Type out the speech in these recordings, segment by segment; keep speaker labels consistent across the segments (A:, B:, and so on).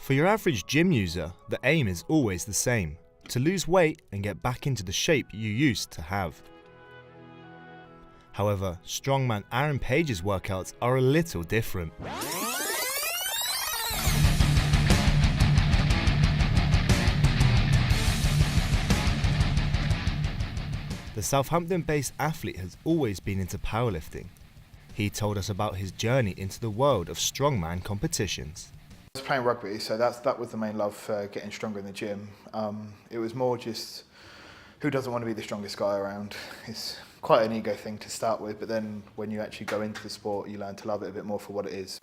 A: For your average gym user, the aim is always the same: to lose weight and get back into the shape you used to have. However, strongman Aaron Page's workouts are a little different. The Southampton-based athlete has always been into powerlifting. He told us about his journey into the world of strongman competitions.
B: I was playing rugby, so that was the main love for getting stronger in the gym. It was more just, who doesn't want to be the strongest guy around? It's quite an ego thing to start with, but then when you actually go into the sport, you learn to love it a bit more for what it is.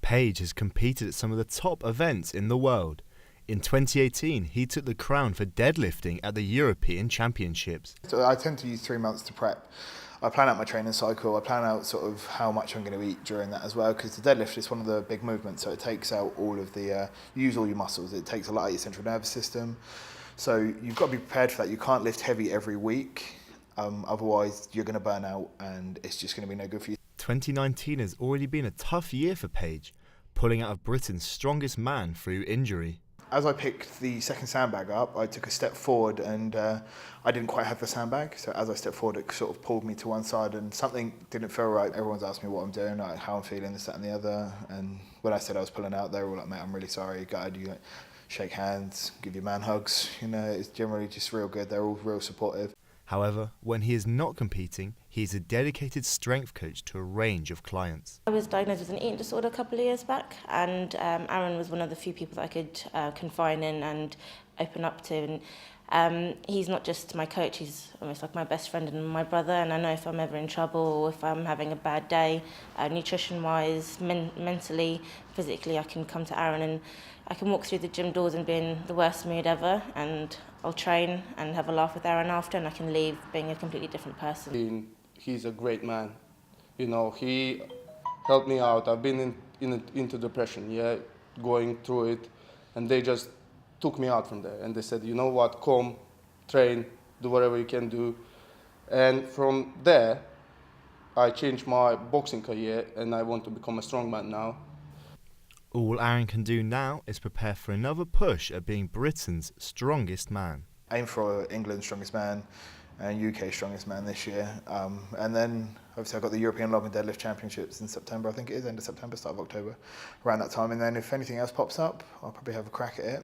A: Page has competed at some of the top events in the world. In 2018, he took the crown for deadlifting at the European Championships.
B: So I tend to use 3 months to prep. I plan out my training cycle, I plan out sort of how much I'm going to eat during that as well, because the deadlift is one of the big movements, so it takes out all of the, you use all your muscles, it takes a lot out of your central nervous system. So you've got to be prepared for that. You can't lift heavy every week, otherwise you're going to burn out and it's just going to be no good for you.
A: 2019 has already been a tough year for Page, pulling out of Britain's strongest man through injury.
B: As I picked the second sandbag up, I took a step forward and I didn't quite have the sandbag. So as I stepped forward, it sort of pulled me to one side and something didn't feel right. Everyone's asked me what I'm doing, like how I'm feeling, this, that and the other. And when I said I was pulling out, they were all like, mate, I'm really sorry. Gutted. You shake hands, give you man hugs. You know, it's generally just real good. They're all real supportive.
A: However, when he is not competing, he is a dedicated strength coach to a range of clients.
C: I was diagnosed with an eating disorder a couple of years back, and Aaron was one of the few people that I could confine in and open up to. And he's not just my coach, he's almost like my best friend and my brother, and I know if I'm ever in trouble or if I'm having a bad day, nutrition-wise, mentally, physically, I can come to Aaron and I can walk through the gym doors and be in the worst mood ever, and I'll train and have a laugh with Aaron after, and I can leave being a completely different person.
D: He's a great man. You know, he helped me out. I've been into depression, yeah, going through it, and they just took me out from there. And they said, you know what, come, train, do whatever you can do. And from there, I changed my boxing career, and I want to become a strongman now.
A: All Aaron can do now is prepare for another push at being Britain's strongest man.
B: Aim for England's strongest man and UK's strongest man this year. And then obviously I've got the European Long and Deadlift Championships in September, I think it is, end of September, start of October, around that time. And then if anything else pops up, I'll probably have a crack at it.